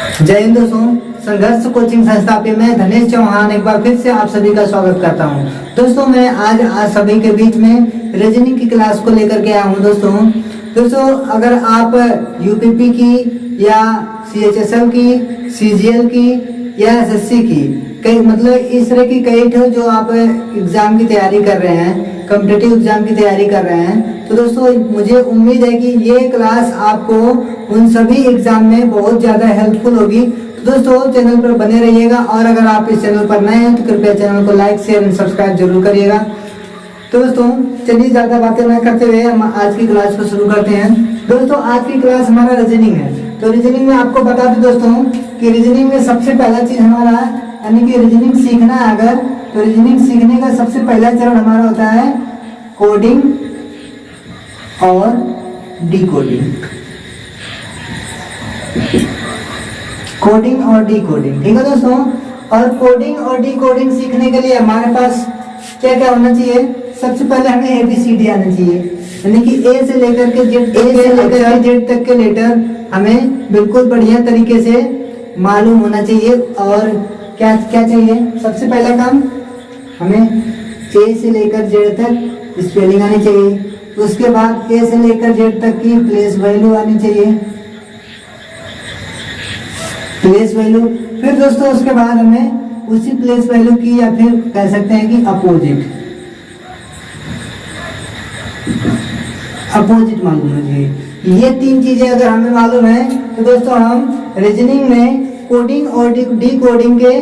जय हिंद दोस्तों, संघर्ष कोचिंग संस्था पे मैं धनेश चौहान एक बार फिर से आप सभी का स्वागत करता हूं। दोस्तों मैं आज सभी के बीच में रीजनिंग की क्लास को लेकर के आया हूं। दोस्तों अगर आप यूपीपी की या सीएचएसएल की, सीजीएल की या एसएससी की कई मतलब इस तरह की कई ठो जो आप एग्जाम की तैयारी कर रहे हैं, कॉम्पिटिटिव एग्जाम की तैयारी कर रहे हैं, तो दोस्तों मुझे उम्मीद है कि ये क्लास आपको उन सभी एग्जाम में बहुत ज़्यादा हेल्पफुल होगी। तो दोस्तों चैनल पर बने रहिएगा और अगर आप इस चैनल पर नए हैं तो कृपया चैनल को लाइक, शेयर एंड सब्सक्राइब जरूर करिएगा। तो दोस्तों चलिए ज़्यादा बातें न करते हुए हम आज की क्लास को शुरू करते हैं। दोस्तों आज की क्लास हमारा रीजनिंग है। तो रीजनिंग में आपको बता दें दोस्तों कि रीजनिंग में सबसे पहला चीज़ हमारा यानी कि रीजनिंग सीखना है अगर, तो रीजनिंग सीखने का सबसे पहला चरण हमारा होता है कोडिंग और डिकोडिंग। कोडिंग और डिकोडिंग, ठीक है दोस्तों। और कोडिंग और डिकोडिंग सीखने के लिए हमारे पास क्या क्या होना चाहिए? सबसे पहले हमें एबीसीडी आना चाहिए, यानी कि ए से लेकर के जेड तक के लेटर हमें बिल्कुल बढ़िया तरीके से मालूम होना चाहिए। और क्या क्या चाहिए? सबसे पहला काम हमें ए से लेकर जेड तक स्पेलिंग आनी चाहिए। उसके बाद ए से लेकर जेड तक की प्लेस वैल्यू आनी चाहिए, प्लेस वैल्यू। फिर दोस्तों उसके बाद हमें उसी प्लेस वैल्यू की या फिर कह सकते हैं कि अपोजिट मालूम होना चाहिए। ये तीन चीजें अगर हमें मालूम है तो दोस्तों हम रीजनिंग में कोडिंग और डिकोडिंग के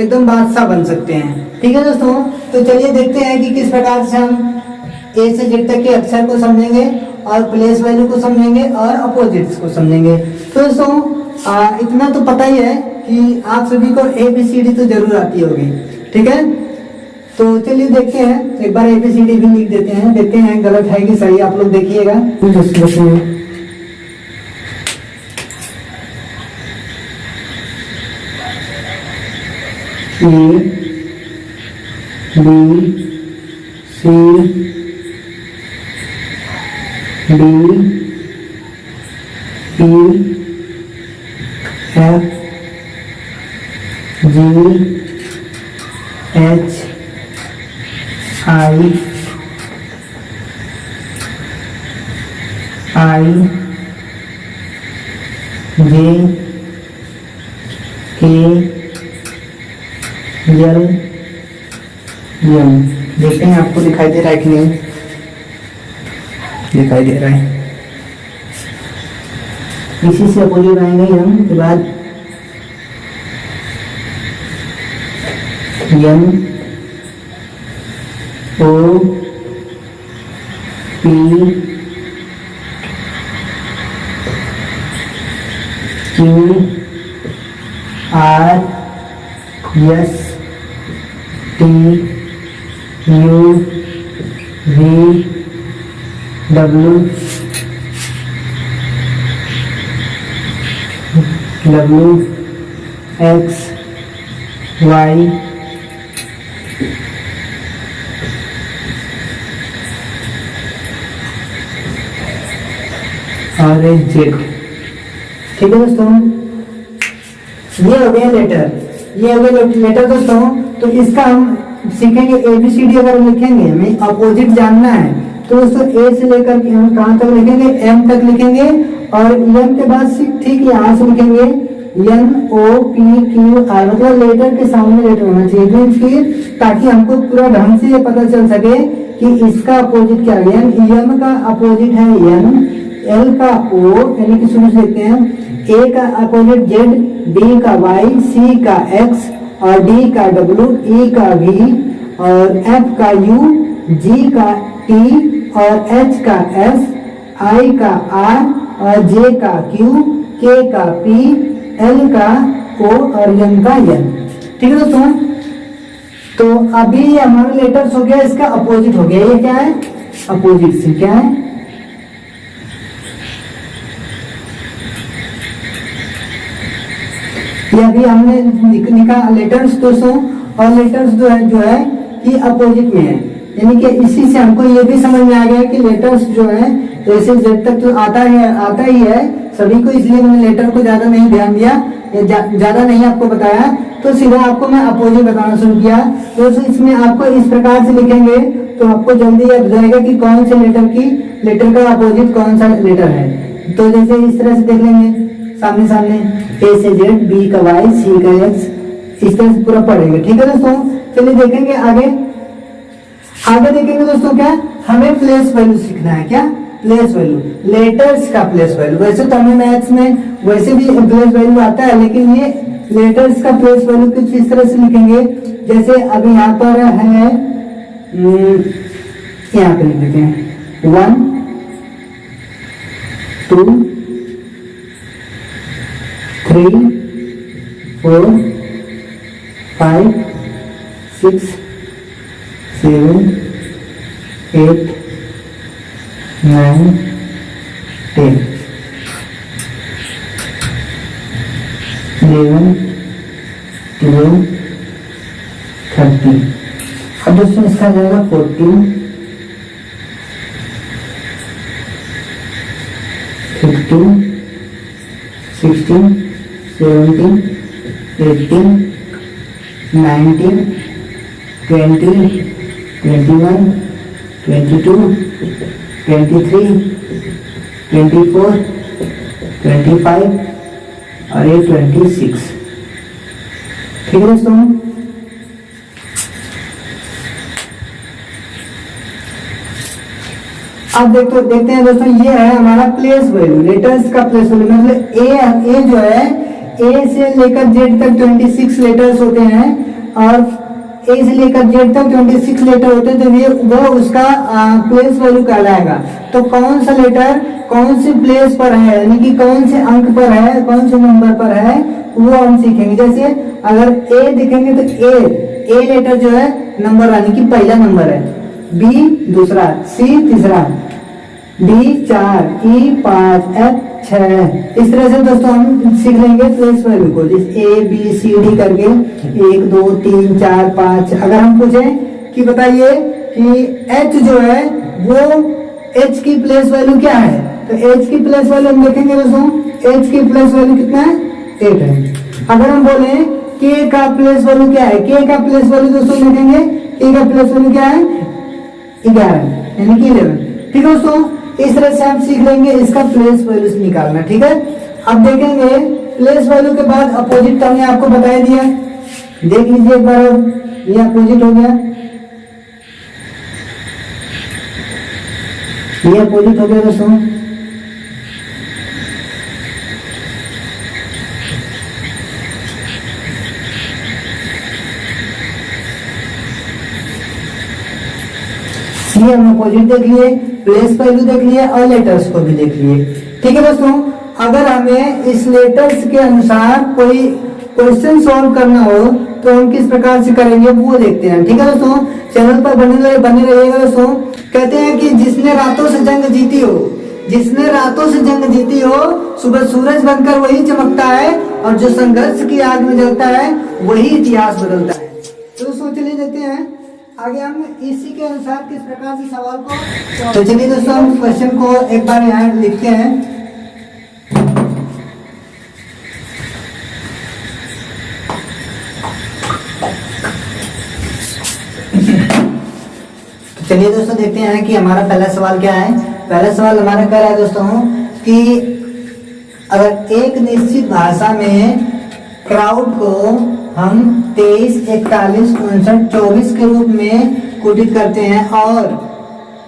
एकदम बादशाह बन सकते हैं, ठीक है दोस्तों। तो चलिए देखते हैं कि किस प्रकार से हम ए से जेड तक के अक्षर को समझेंगे और प्लेस वैल्यू को समझेंगे और अपोजिट्स को समझेंगे। तो दोस्तों इतना तो पता ही है कि आप सभी को एबीसीडी तो जरूर आती होगी, ठीक है। तो चलिए देखते हैं, एक बार एबीसीडी भी लिख देते हैं, देखते हैं गलत है कि सही। आप लोग देखिएगा। A B C D E F G H I J K L M. देखते हैं आपको दिखाई दे रहा है कि नहीं? दिखाई दे रहा है। इसी से अपोजिट आएंगे एम के बाद N O P Q R S T U V W X Y और जेड, ठीक है दोस्तों। ये हो गया लेटर, ये हो गया लेटर दोस्तों। तो इसका हम सीखेंगे एबीसीडी। अगर लिखेंगे हमें अपोजिट जानना है तो दोस्तों ए से लेकर के हम कहाँ तक लिखेंगे? एम तक लिखेंगे और एम के बाद ठीक यहाँ से लिखेंगे N O P Q R, मतलब लेटर के सामने लेटर होना चाहिए फिर, ताकि हमको पूरा ढंग से ये पता चल सके कि इसका अपोजिट क्या है। एम का अपोजिट है एन, एल का ओ यानी कि शुरू से देखते हैं, ए का अपोजिट जेड, बी का वाई, सी का एक्स और डी का डब्ल्यू, ई का वी और एफ का यू, जी का टी और एच का एस, आई का आर और जे का क्यू, के का पी, एल का ओ और एम का एन, ठीक है दोस्तों। तो अभी ये हमारा लेटर्स हो गया, इसका अपोजिट हो गया। ये क्या है? अपोजिट से क्या है? ये अभी हमने निकाला लेटर्स दोस्तों। और लेटर्स जो है कि अपोजिट में है, यानी कि इसी से हमको ये भी समझ में आ गया कि लेटर्स जो है ऐसे जेड तक तो आता ही है सभी को, इसलिए मैंने लेटर को ज्यादा नहीं ध्यान दिया। ज्यादा नहीं आपको बताया, तो सीधा आपको मैं अपोजिट बताना शुरू किया। तो इसमें आपको इस प्रकार से लिखेंगे तो आपको जल्दी याद जाएगा कि कौन से लेटर का अपोजिट कौन सा लेटर है। तो जैसे इस तरह से देख लेंगे सामने सामने, ए से जेड, बी का वाई, सी का एक्स, इस तरह से पूरा पढ़ेंगे। ठीक है दोस्तों, चलिए देखेंगे आगे देखेंगे दोस्तों। क्या हमें प्लेस वैल्यू सीखना है, क्या प्लेस वैल्यू, लेटर्स का प्लेस वैल्यू। वैसे तो हमें मैथ्स में वैसे भी प्लेस वैल्यू आता है, लेकिन ये लेटर्स का प्लेस वैल्यू कुछ इस तरह से लिखेंगे। जैसे अभी यहाँ पर है, यहाँ पे लिख देते हैं 1 2 3 4 5 6 7 8 9 10 11 12 13। अब दोस्तों इसका जाएगा 14 15 16 17 18 19 20 21 22 23 24 25 और ये 26। ठीक है दोस्तों, अब देखते हैं दोस्तों, ये है हमारा प्लेस वैल्यू, लेटर्स का प्लेस वैल्यू। मतलब ए जो है, ए से लेकर जेड तक 26 लेटर्स होते हैं, और ए से लेकर जेड तक 26 लेटर होते हैं, तो ये वो उसका प्लेस वैल्यू कहलाएगा। तो कौन सा लेटर कौन से प्लेस पर है, यानी कि कौन से अंक पर है, कौन से नंबर पर है, वो हम सीखेंगे। जैसे अगर ए देखेंगे तो ए लेटर जो है नंबर, यानी कि पहला नंबर है, बी दूसरा, सी तीसरा, डी 4, ई 5, एफ 6। इस तरह से दोस्तों हम सीख लेंगे प्लेस वैल्यू को, जैसे ए बी सी डी करके 1 2 3 4 5। अगर हम पूछें कि बताइए कि एच जो है वो एच की प्लेस वैल्यू क्या है, तो एच की प्लेस वैल्यू हम देखेंगे दोस्तों, एच की प्लेस वैल्यू कितना है, 8 है। अगर हम बोले के का प्लेस वैल्यू क्या है, के का प्लेस वैल्यू दोस्तों लिखेंगे, के का प्लेस वैल्यू क्या है, 11, यानी कि 11। ठीक है दोस्तों, इस तरह से हम सीख लेंगे इसका प्लेस वैल्यू निकालना। ठीक है, अब देखेंगे प्लेस वैल्यू के बाद अपोजिट तो हमने आपको बता दिया, देख लीजिए एक बार, ये अपोजिट हो गया, ये अपोजिट हो गया दोस्तों। ये हम अपोजिट देख लिए, प्लेस वैल्यू देख लिए और लेटर्स को भी देख लिए। ठीक है दोस्तों, अगर हमें इस लेटर्स के अनुसार कोई क्वेश्चन सॉल्व करना हो तो हम किस प्रकार से करेंगे वो देखते हैं। ठीक है दोस्तों, चैनल पर बने रहिएगा दोस्तों। कहते हैं कि जिसने रातों से जंग जीती हो, जिसने रातों से जंग जीती हो, सुबह सूरज बनकर वही चमकता है, और जो संघर्ष की आग में जलता है वही इतिहास बदलता है। तो दोस्तों चलिए देखते हैं आगे हम इसी के अनुसार किस प्रकार से सवाल को। तो चलिए दोस्तों हम क्वेश्चन को एक बार यहाँ लिखते हैं। तो चलिए दोस्तों देखते हैं कि हमारा पहला सवाल क्या है। पहला सवाल हमारा कह रहा है दोस्तों कि अगर एक निश्चित भाषा में क्राउड को हम 23, 41, 59, 24 के रूप में कोडित करते हैं, और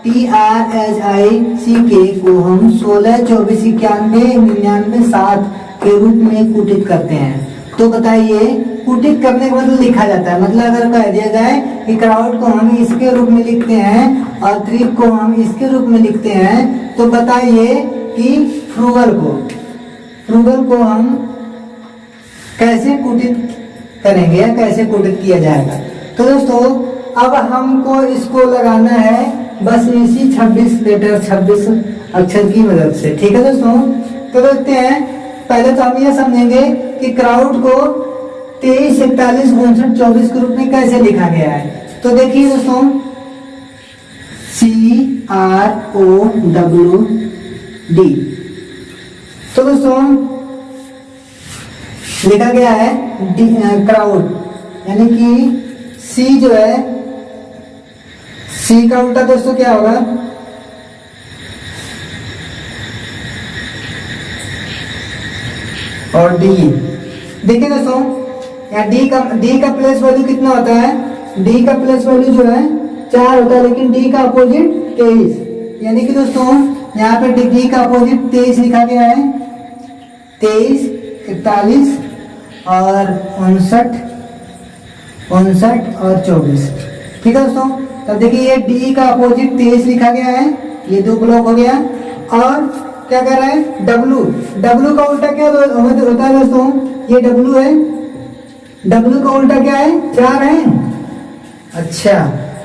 TRHICK को हम 16, 24, 91, 99, 7 के रूप में कोडित करते हैं। तो बताइए कोडित करने के मतलब लिखा जाता है, मतलब अगर कह दिया जाए कि क्राउड को हम इसके रूप में लिखते हैं और त्रिक को हम इसके रूप में लिखते हैं, तो बताइए कि फ्रूगल को हम कैसे कोडित करेंगे या कैसे कोडित किया जाएगा। तो दोस्तों अब हमको इसको लगाना है बस इसी 26 लेटर 26 अक्षर की मदद से। ठीक है दोस्तों, तो देखते हैं। पहले तो हम ये समझेंगे कि क्राउड को 23, 41, 59, 24 के रूप में कैसे लिखा गया है। तो देखिए दोस्तों, CROWD। तो दोस्तों लिखा गया है क्राउड, यानी कि सी जो है, सी का उल्टा दोस्तों क्या होगा, और डी। देखिए दोस्तों यहाँ डी का प्लेस वैल्यू कितना होता है, डी का प्लेस वैल्यू जो है 4 होता है, लेकिन डी का अपोजिट 23, यानी कि दोस्तों यहाँ पे डी का अपोजिट 23 लिखा गया है, 23, 41 और 59 और 24। ठीक है दोस्तों, तब देखिए ये डी का अपोजिट 23 लिखा गया है, ये 2 ब्लॉक हो गया। और क्या कर रहा है, डब्लू का उल्टा क्या होता है दोस्तों, ये डब्लू है, डब्लू का उल्टा क्या है, 4 है। अच्छा,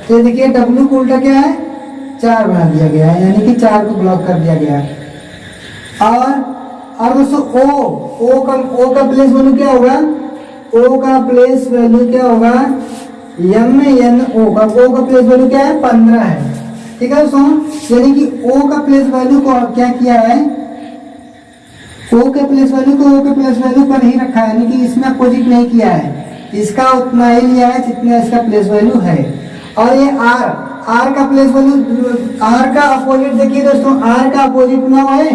तो देखिए डब्लू का उल्टा क्या है, 4 बना दिया गया है, यानी कि 4 को ब्लॉक कर दिया गया है। और दोस्तों ओ का प्लेस वैल्यू क्या होगा, ओ का प्लेस वैल्यू क्या होगा, ओ का प्लेस वैल्यू क्या है, 15 है। ठीक है दोस्तों, यानी कि ओ का प्लेस वैल्यू को क्या किया है, ओ के प्लेस वैल्यू पर ही रखा है, यानी कि इसमें अपोजिट नहीं किया है, इसका उतना ही लिया है जितना इसका प्लेस वैल्यू है। और ये आर का प्लेस वैल्यू, आर का अपोजिट देखिए दोस्तों, आर का अपोजिट 9 है,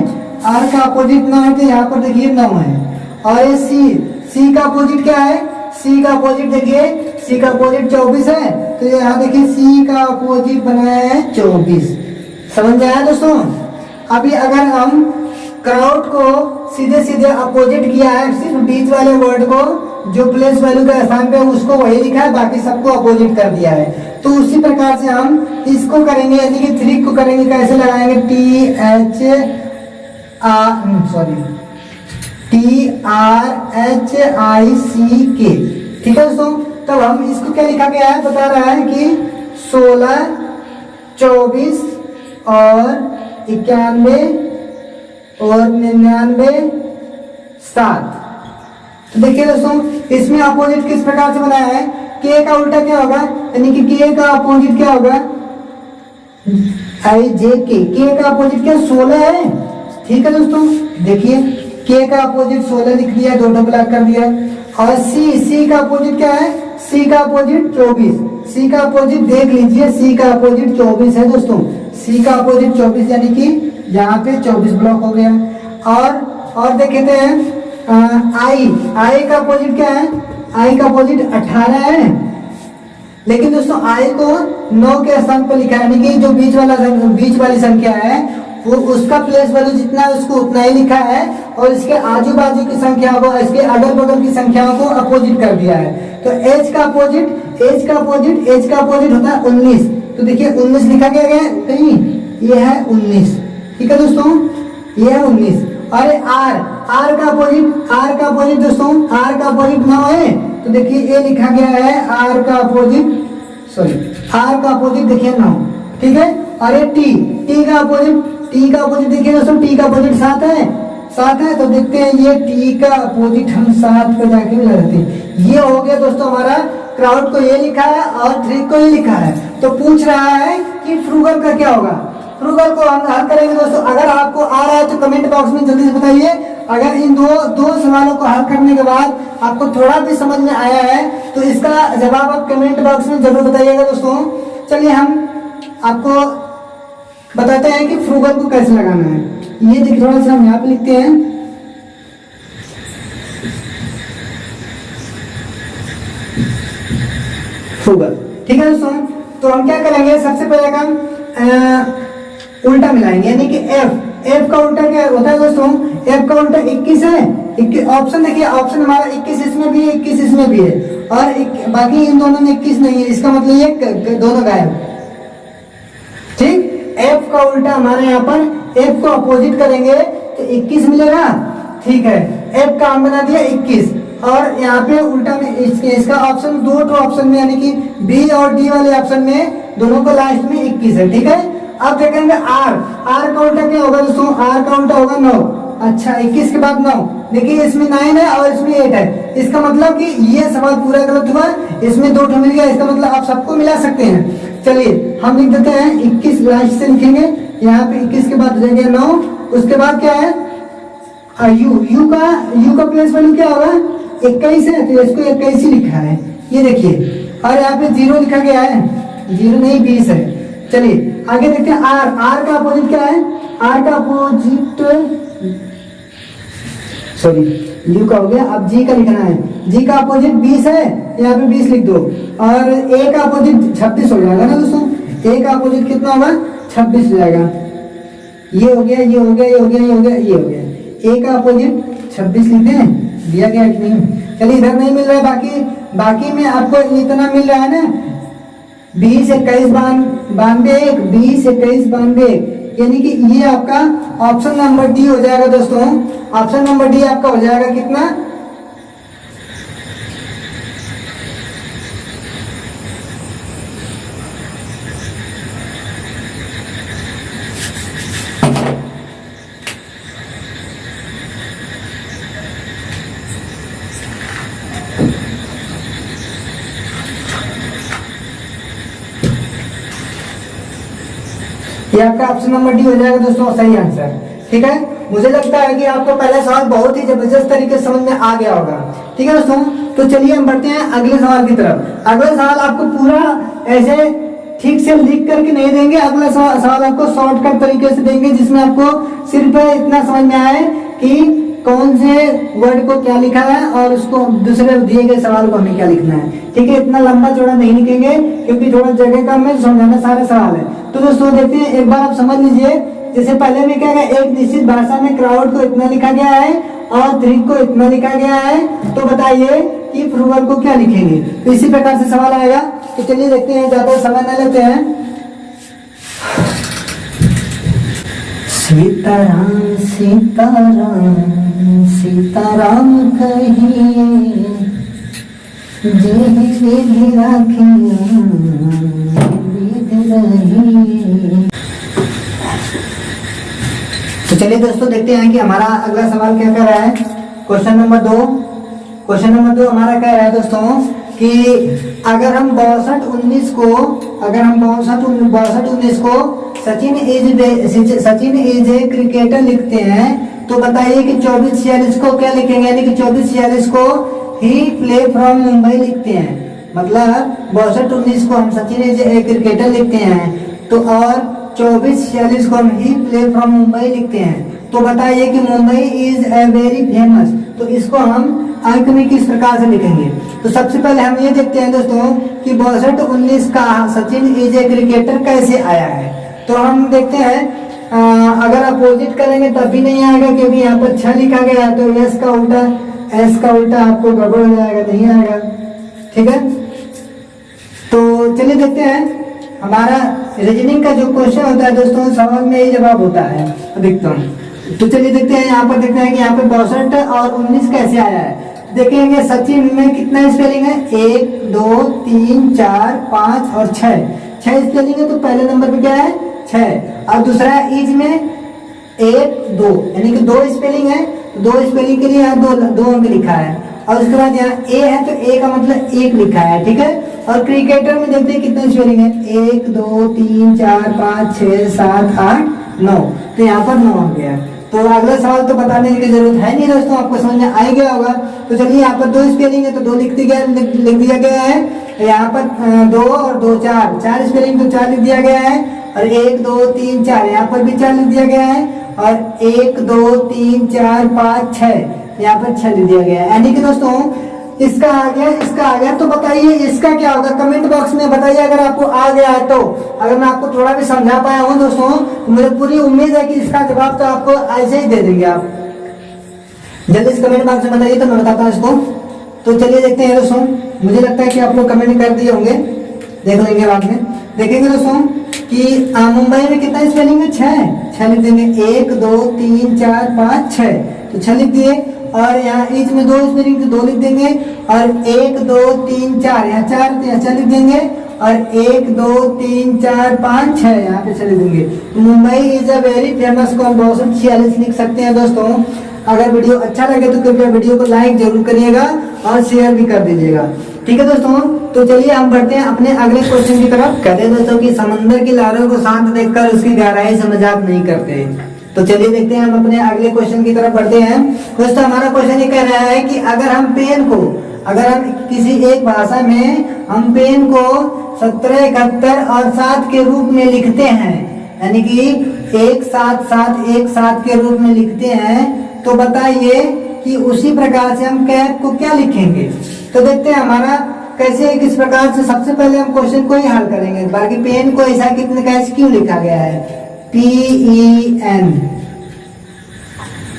आर का अपोजिट 9 है, तो यहाँ पर देखिए 9 है। और ये सी का अपोजिट क्या है, सी का अपोजिट देखिए, सी का अपोजिट 24 है, तो यहाँ देखिए सी का अपोजिट बनाया है 24। समझ आया दोस्तों। अभी अगर हम क्राउड को सीधे सीधे अपोजिट किया है, सिर्फ बीच वाले वर्ड को जो प्लेस वैल्यू के स्थान पे उसको वही लिखा है, बाकी सबको अपोजिट कर दिया है। तो उसी प्रकार से हम इसको करेंगे, यानी कि 3 को करेंगे, कैसे लगाएंगे, TRHICK। ठीक है दोस्तों, तब हम इसको क्या लिखा गया है, बता रहा है कि 16, 24 और 91 और 99, 7। तो देखिए दोस्तों, इसमें अपोजिट किस प्रकार से बनाया है, के का उल्टा क्या होगा, यानी कि के का अपोजिट क्या होगा, IJK। के का अपोजिट क्या, 16 है। ठीक है दोस्तों, देखिए के का अपोजिट 16 लिख दिया, 2 ब्लॉक कर दिया। और सी का अपोजिट क्या है, सी का अपोजिट 24, सी का अपोजिट देख लीजिए, सी का अपोजिट 24 है दोस्तों, सी का अपोजिट 24, यानी कि यहाँ पे 24 ब्लॉक हो गया। और देखते हैं आई का अपोजिट क्या है, आई का अपोजिट 18 है, लेकिन दोस्तों आई को 9 के स्थान पर लिखा है, यानी कि जो बीच वाली संख्या है वो उसका प्लेस वैल्यू जितना है उसको उतना ही लिखा है, और इसके आजू बाजू की संख्या को, इसके अगल बगल की संख्याओं को अपोजिट कर दिया है। तो एच का अपोजिट होता है 19, तो देखिए 19 लिखा गया है कहीं, ये है 19। ठीक है दोस्तों, ये है 19। और आर का अपोजिट दोस्तों, आर का अपोजिट 9 है, तो देखिए ये लिखा गया है आर का अपोजिट देखिए 9। ठीक है। और ये टी का अपोजिट देखिए दोस्तों, टी का अपोजिट 7 है, तो देखते हैं ये टी का अपोजिट हम 7 पे जाके लगाते हैं। ये हो गया दोस्तों हमारा, क्राउड को ये लिखा है और 3 को ये लिखा है। तो पूछ रहा है कि फ्रूगल का क्या होगा, फ्रूगल को हम हल करेंगे दोस्तों। अगर आपको आ रहा है तो कमेंट बॉक्स में जल्दी से बताइए। अगर इन दो सवालों को हल करने के बाद आपको थोड़ा भी समझ में आया है तो इसका जवाब आप कमेंट बॉक्स में जरूर बताइएगा दोस्तों। चलिए हम आपको बताते हैं कि फ्रूगल को कैसे लगाना है। ये देखिए, थोड़ा सा हम यहाँ पे लिखते हैं, फ्रूगल। ठीक है दोस्तों, तो हम क्या करेंगे, सबसे पहले हम उल्टा मिलाएंगे, यानी कि एफ का उल्टा क्या होता है दोस्तों, एफ का उल्टा 21 है। ऑप्शन देखिए, ऑप्शन हमारा 21 इसमें भी है, 21 इसमें भी है, और बाकी इन दोनों में 21 नहीं है, इसका मतलब ये दोनों गायब। ठीक, एफ का उल्टा हमारे यहाँ पर एफ को अपोजिट करेंगे तो 21 मिलेगा। ठीक है, एफ का हम बना दिया 21, और यहाँ पे उल्टा में इसका ऑप्शन 2 ऑप्शन में, यानी कि बी और डी वाले ऑप्शन में दोनों को लास्ट में 21 है। ठीक है, अब देखेंगे आर का उल्टा क्या होगा दोस्तों, आर का उल्टा होगा 9। अच्छा, 21 के बाद 9, देखिए इसमें 9 है और इसमें 8 है, इसका मतलब कि ये सवाल पूरा गलत हुआ, इसमें 2 मिल गया, इसका मतलब आप सबको मिला सकते हैं। चलिए हम लिख देते हैं 21, लास्ट से लिखेंगे, यहाँ पे 21 के बाद हो जाएगा 9, उसके बाद क्या है यू का प्लेस वैल्यू क्या होगा, 21 है तो इसको 21 ही लिखा है, ये देखिए। और यहाँ पे 0 लिखा गया है, 0 नहीं 20 है। चलिए आगे देखते हैं आर। आर का अपोजिट क्या है? आर का अपोजिट, सॉरी यू का हो गया, अब जी का लिखना है। जी का अपोजिट 20 है, यहाँ पे 20 लिख दो। और ए का अपोजिट 26 हो जाएगा ना दोस्तों। ए का अपोजिट कितना होगा? 26 हो जाएगा। ये हो गया, ये हो गया, ये हो गया, ये हो गया, ये हो गया। ए का अपोजिट 26 लिख दें, दिया गया कि नहीं? चलिए इधर नहीं मिल रहा है, बाकी में आपको इतना मिल रहा है ना, 20 21 92 20 21 92, यानी कि ये आपका ऑप्शन नंबर डी हो जाएगा दोस्तों। ऑप्शन नंबर डी आपका हो जाएगा कितना? ये आपका ऑप्शन नंबर डी हो जाएगा दोस्तों, सही आंसर। ठीक है, मुझे लगता है कि आपको पहला सवाल बहुत ही जबरदस्त तरीके से समझ में आ गया होगा। ठीक है दोस्तों, तो चलिए हम बढ़ते हैं अगले सवाल की तरफ। अगला सवाल आपको पूरा ऐसे ठीक से लिख करके नहीं देंगे, अगला सवाल आपको शॉर्टकट तरीके से देंगे, जिसमें आपको सिर्फ इतना समझ में आए कि कौन से वर्ड को क्या लिखा है और उसको दूसरे दिए गए सवाल को हमें क्या लिखना है। ठीक है, इतना लंबा चौड़ा नहीं लिखेंगे क्योंकि थोड़ा जगह कम है, समझाना सारा सवाल है। तो दोस्तों देखते हैं, एक बार आप समझ लीजिए। जैसे पहले में क्या है, एक निश्चित भाषा में क्राउड को इतना लिखा गया है और थ्रिक को इतना लिखा गया है, तो बताइए कि प्रूवर को क्या लिखेंगे। तो इसी प्रकार से सवाल आएगा। तो चलिए देखते हैं, ज्यादा समय न लेते हैं। सीताराम सीताराम सीताराम कहिए, जे विधि राखिए विधि रहिए। तो चलिए दोस्तों देखते हैं कि हमारा अगला सवाल क्या कर रहा है। क्वेश्चन नंबर 2 हमारा कह रहा है दोस्तों कि अगर हम 62-19 को सचिन इज ए क्रिकेटर लिखते हैं, तो बताइए कि 24-46 को क्या लिखेंगे, यानी कि 24-46 को ही प्ले फ्रॉम मुंबई लिखते हैं। मतलब 62-19 को हम सचिन इज ए क्रिकेटर लिखते हैं, तो और 24-46 को हम ही प्ले फ्रॉम मुंबई लिखते हैं। तो बताइए कि Mumbai is a very famous, तो इसको हम अंक में किस प्रकार से लिखेंगे। तो सबसे पहले हम ये देखते हैं दोस्तों कि 62-19 का सचिन इज ए क्रिकेटर कैसे आया है। तो हम देखते हैं, अगर अपोजिट करेंगे तब भी नहीं आएगा, क्योंकि यहाँ पर 6 लिखा गया है, तो एस का उल्टा आपको गड़बड़ हो जाएगा, नहीं आएगा। ठीक है, तो चलिए देखते हैं। हमारा रीजनिंग का जो क्वेश्चन होता है दोस्तों, सवाल में ही जवाब होता है अधिकतम। तो चलिए देखते हैं, यहाँ पर देखते हैं कि यहाँ पे 62 और 19 कैसे आया है। देखेंगे सचिन में कितना स्पेलिंग है, 1 2 3 4 5 और 6 स्पेलिंग है। तो पहले नंबर पे क्या है, 6। और दूसरा इज में 1 2, यानी कि 2 स्पेलिंग है। तो 2 स्पेलिंग के लिए यहाँ 2 अंक लिखा है। और उसके बाद यहाँ ए है, तो ए का मतलब 1 लिखा है। ठीक है, और क्रिकेटर में देखते हैं कितना स्पेलिंग है, 1 2 3 4 5 6 7 8 9, तो यहाँ पर 9 अंक है। तो अगला सवाल तो बताने की जरूरत है नहीं दोस्तों, आपको समझ में आ ही गया होगा। तो चलिए यहाँ पर 2 स्पेलिंग है, तो 2 लिख दिया गया है। यहाँ पर 2 और 2 4 स्पेलिंग, तो 4 लिख दिया गया है। और 1 2 3 4 यहाँ पर भी 4 लिख दिया गया है। और 1 2 3 4 5 6 यहाँ पर 6 लिख दिया गया है। यानी कि दोस्तों इसका आ गया, तो बताइए इसका क्या होगा, कमेंट बॉक्स में बताइए अगर आपको आ गया है। तो अगर मैं आपको थोड़ा भी समझा पाया हूँ दोस्तों, तो मुझे पूरी उम्मीद है कि इसका जवाब तो आपको ऐसे ही दे देंगे आप। जल्दी से कमेंट बॉक्स में बताइए, तो मैं बताता हूँ इसको। तो चलिए देखते हैं दोस्तों, मुझे लगता है कि आप लोग कमेंट कर दिए होंगे, देख लेंगे बाद में। देखेंगे दोस्तों कि मुंबई में कितना स्पेलिंग है, 6 लिख देंगे। 1 2 3 4 5 6, तो 6 लिख दिए। और यहाँ इज में 2 स्पेलिंग, तो 2 लिख देंगे। और 1 2 3 4 यहाँ 4, तो यहाँ 4 लिख देंगे। और 1 2 3 4 5 6 यहाँ पे 6 लिख देंगे। Mumbai is a very famous को 62-46 लिख सकते हैं दोस्तों। अगर वीडियो अच्छा लगे तो कृपया वीडियो को लाइक जरूर करिएगा और शेयर भी कर दीजिएगा। ठीक है दोस्तों, तो चलिए हम बढ़ते हैं अपने अगले क्वेश्चन की तरफ। कहते हैं दोस्तों कि समंदर की लहरों को शांत देखकर उसकी गहराई से मजाक नहीं करते। तो चलिए देखते हैं, हम अपने अगले क्वेश्चन की तरफ बढ़ते हैं। दोस्तों हमारा क्वेश्चन ये कह रहा है कि अगर हम किसी एक भाषा में हम पेन को 17, 71 और 7 के रूप में लिखते हैं, यानी कि 1 7 7 1 7 के रूप में लिखते हैं, तो बताइए कि उसी प्रकार से हम कैप को क्या लिखेंगे। तो देखते हैं हमारा कैसे किस प्रकार से। सबसे पहले हम क्वेश्चन को ही हल करेंगे, बाकी पेन को ऐसा कितने कैसे क्यों लिखा गया है, PEN,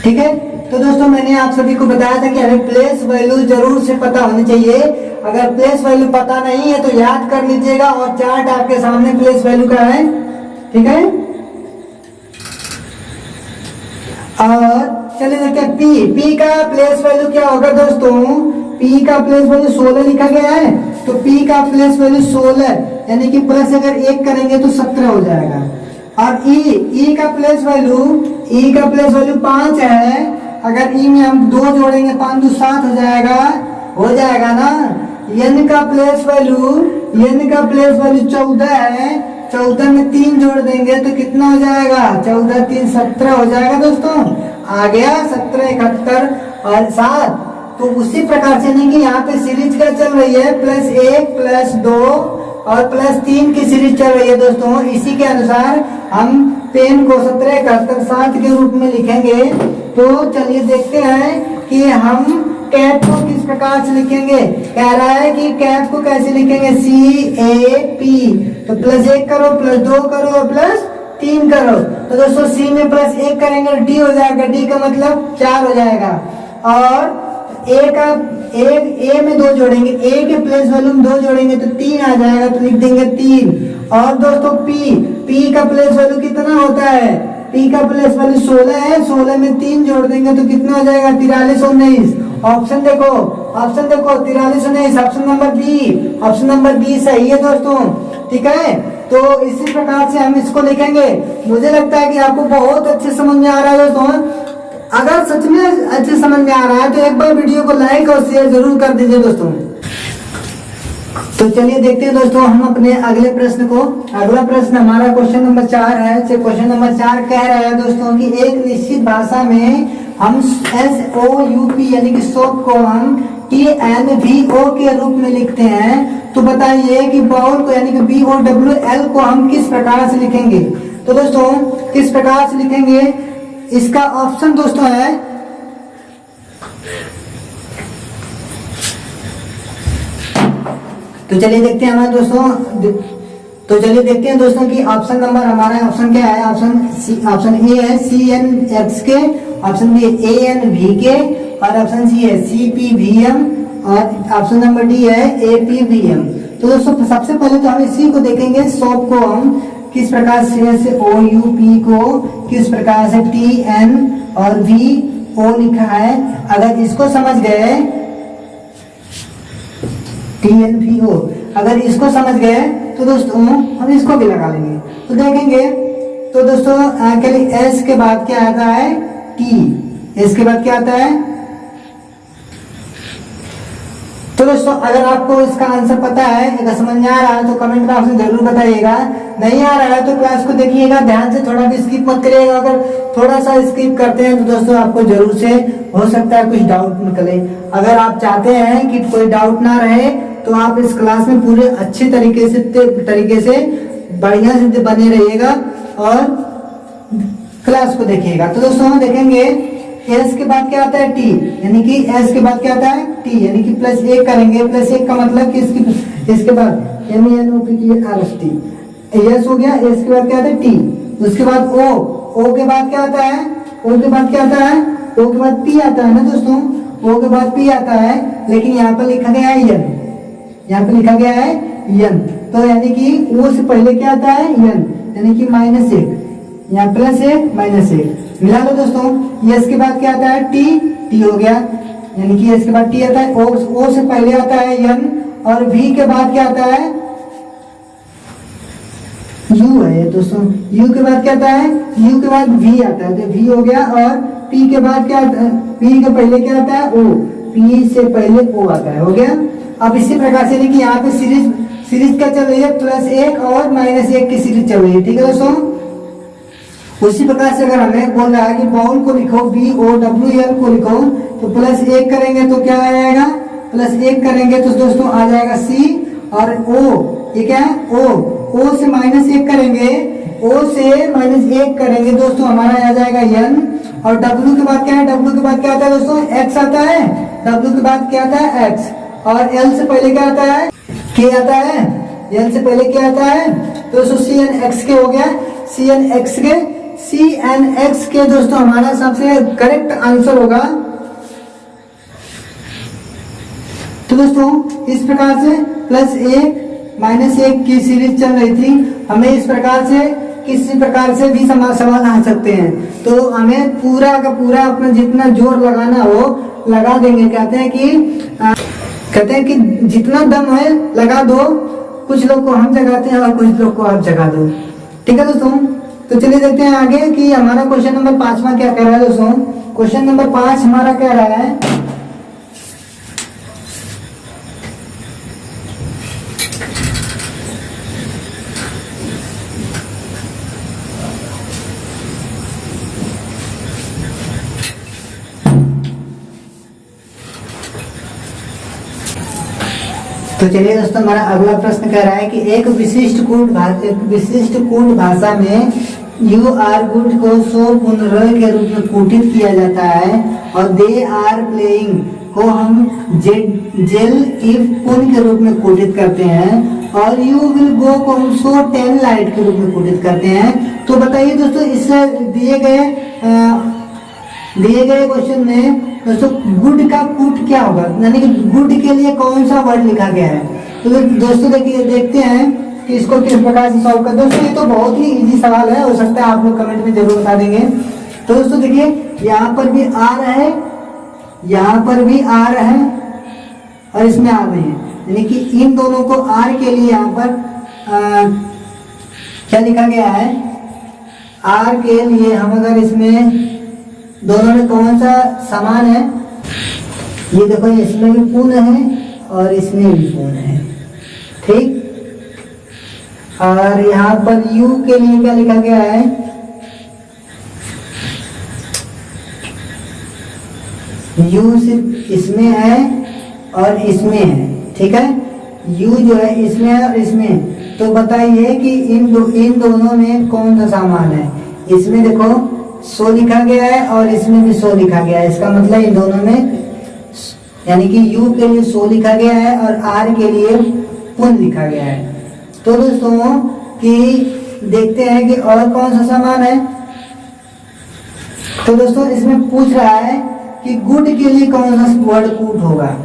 ठीक है। तो दोस्तों मैंने आप सभी को बताया था कि हमें प्लेस वैल्यू जरूर से पता होनी चाहिए। अगर प्लेस वैल्यू पता नहीं है तो याद कर लीजिएगा, और चार्ट आपके सामने प्लेस वैल्यू का है, ठीक है। और चलिए देखते हैं P का प्लेस वैल्यू क्या होगा दोस्तों। P का प्लेस वैल्यू 16 लिखा गया है, तो P का प्लेस वैल्यू 16, यानी कि प्लस अगर 1 करेंगे तो 17 हो जाएगा। और E का प्लेस वैल्यू 5 है, अगर E में हम 2 जोड़ेंगे 5 2 7 हो जाएगा ना। N का प्लेस वैल्यू 14 है, 14 में 3 जोड़ देंगे तो कितना हो जाएगा, 14 3 17 हो जाएगा दोस्तों। आ गया 17, 71 और 7। तो उसी प्रकार से नहीं कि यहाँ पे सीरीज क्या चल रही है, +1 +2 और +3 की सीरीज चल रही है दोस्तों। इसी के अनुसार हम पेन को 17, 71, 7 के रूप में लिखेंगे। तो चलिए देखते हैं कि हम कैप को किस प्रकार से लिखेंगे। कह रहा है कि कैप को कैसे लिखेंगे, CAP, तो +1 करो, +2 करो और +3 करो। तो दोस्तों C में +1 करेंगे तो D हो जाएगा, D का मतलब 4 हो जाएगा। और A में 2 जोड़ेंगे, A के प्लेस वैल्यू में 2 जोड़ेंगे तो 3 आ जाएगा, तो लिख देंगे 3। और दोस्तों P का प्लेस वैल्यू कितना होता है, P का प्लेस वैल्यू 16 है, 16 में 3 जोड़ देंगे तो कितना हो जाएगा, 43 19। ऑप्शन देखो 43 19, ऑप्शन नंबर बी सही है दोस्तों, ठीक है। तो इसी प्रकार से हम इसको लिखेंगे। मुझे लगता है कि आपको बहुत अच्छे समझ में आ रहा है दोस्तों। अगर सच में अच्छे समझ में आ रहा है तो एक बार वीडियो को लाइक और शेयर जरूर कर दीजिए दोस्तों। तो चलिए देखते हैं दोस्तों हम अपने अगले प्रश्न को। अगला प्रश्न हमारा क्वेश्चन नंबर 4 है। क्वेश्चन नंबर 4 कह रहा है दोस्तों कि एक निश्चित भाषा में हम SOUP यानी कि सोप को हम TNVO के रूप में लिखते हैं। तो बताइए कि बाउल को यानी कि BOWL को हम किस प्रकार से लिखेंगे। तो दोस्तों किस प्रकार से लिखेंगे, इसका ऑप्शन दोस्तों है तो चलिए देखते हैं हमारे दोस्तों कि ऑप्शन नंबर हमारा ऑप्शन क्या है। ऑप्शन ए है CNX के, ऑप्शन बी है ANV के, और ऑप्शन सी है CPVM, और ऑप्शन नंबर डी है APVM। तो दोस्तों सबसे पहले तो हम इसी को देखेंगे, सोप को हम किस प्रकार से OUP को किस प्रकार से TN और VO लिखा है। अगर इसको समझ गए TNVO, अगर इसको समझ गए तो दोस्तों हम इसको भी लगा लेंगे। तो देखेंगे तो दोस्तों S के बाद क्या आता है, T, S के बाद क्या आता है। तो दोस्तों अगर आपको इसका आंसर पता है, अगर समझ में आ रहा है तो कमेंट में आपसे जरूर बताइएगा। नहीं आ रहा है तो क्लास को देखिएगा ध्यान से, थोड़ा भी स्किप मत करिएगा। अगर थोड़ा सा स्किप करते हैं तो दोस्तों आपको जरूर से हो सकता है कुछ डाउट निकले। अगर आप चाहते हैं कि कोई डाउट ना रहे तो आप इस क्लास में पूरे अच्छे तरीके से बढ़िया से बने रहिएगा और क्लास को देखिएगा। तो दोस्तों हम देखेंगे S के बाद क्या आता है T, यानी कि S के बाद क्या आता है T, यानी कि +1 करेंगे। +1 का मतलब कि इसके बाद MENOPQRST, S हो गया। S के बाद क्या आता है T, उसके बाद O के बाद क्या आता है, O के बाद क्या आता है, O के बाद P आता है ना दोस्तों, O के बाद P आता है। लेकिन यहाँ पर लिखा गया है N, यहाँ पे लिखा गया है N, तो यानी कि O से पहले क्या आता है N, यानी कि -1, यहाँ +1 -1 मिला लो दोस्तों। S के बाद क्या आता है T हो गया, यानी कि S के बाद T आता है। O से पहले आता है N, और V के बाद क्या आता है U है दोस्तों। U के बाद क्या आता है, U के बाद V आता है, तो V हो गया। और P के बाद क्या आता है, P के पहले क्या आता है O, P से पहले O आता है, हो गया। अब इसी प्रकार से कि यहाँ पे सीरीज क्या चल रही है, +1 और -1 की सीरीज चल रही है, ठीक है दोस्तों। उसी प्रकार से अगर हमें बोल रहा है कि बाउल को लिखो BOWL को लिखो, तो +1 करेंगे तो क्या आ जाएगा, +1 करेंगे तो दोस्तों आ जाएगा C, और O ये क्या है O से -1 करेंगे, O से -1 करेंगे दोस्तों हमारा आ जाएगा N, और W के बाद क्या है, W के बाद क्या आता है दोस्तों, X आता है, W के बाद क्या आता है X, और L से पहले क्या आता है, K आता है, L से पहले क्या आता है दोस्तों CNX के हो गया, CNX के दोस्तों हमारा सबसे करेक्ट आंसर होगा। तो दोस्तों इस प्रकार से +1 -1 की सीरीज चल रही थी, हमें इस प्रकार से किसी प्रकार से भी सवाल आ सकते हैं, तो हमें पूरा का पूरा अपना जितना जोर लगाना हो लगा देंगे। कहते हैं कि जितना दम है लगा दो, कुछ लोग को हम जगाते हैं और कुछ लोग को आप जगा दो। ठीक है दोस्तों, तो चलिए देखते हैं आगे कि हमारा क्वेश्चन नंबर 5वां क्या कह रहा है दोस्तों। क्वेश्चन नंबर 5 हमारा कह रहा है तो चलिए दोस्तों हमारा अगला प्रश्न कह रहा है कि एक विशिष्ट कूट भाषा में यू आर गुड को 100 पुनर्य के रूप में कूटित किया जाता है, और दे आर प्लेइंग को हम जेल इफ पुन के रूप में कूटित करते हैं, और यू विल गो को हम 110 लाइट के रूप में कूटित करते हैं। तो बताइए दोस्तों इस दिए गए क्वेश्चन में दोस्तों गुड का कूट क्या होगा, यानी कि गुड के लिए कौन सा वर्ड लिखा गया है। तो दोस्तों देखते हैं कि इसको किस प्रकार से सॉल्व कर। दोस्तों ये तो बहुत ही इजी सवाल है, हो सकता है आप लोग कमेंट में जरूर बता देंगे। तो दोस्तों देखिए यहाँ पर भी आ रहा है, यहाँ पर भी आ रहा है, और इसमें आ रही है, यानी कि इन दोनों को आर के लिए यहाँ पर क्या लिखा गया है, आर के लिए हम अगर इसमें दोनों में कौन सा समान है, ये देखो इसमें भी पूर्ण है और इसमें भी पूर्ण है, ठीक। और यहाँ पर u के लिए क्या लिखा गया है, u सिर्फ इसमें है और इसमें है, ठीक है। u जो है इसमें है और इसमें, तो बताइए कि इन दोनों में कौन सा समान है। इसमें देखो 100 लिखा गया है और इसमें भी 100 लिखा गया है, इसका मतलब इन दोनों में, यानी कि u के लिए 100 लिखा गया है और r के लिए पुन लिखा गया है। तो दोस्तों कि देखते हैं कि और कौन सा समान है। तो दोस्तों इसमें पूछ रहा है कि गुड के लिए कौन सा वर्ड कूट होगा,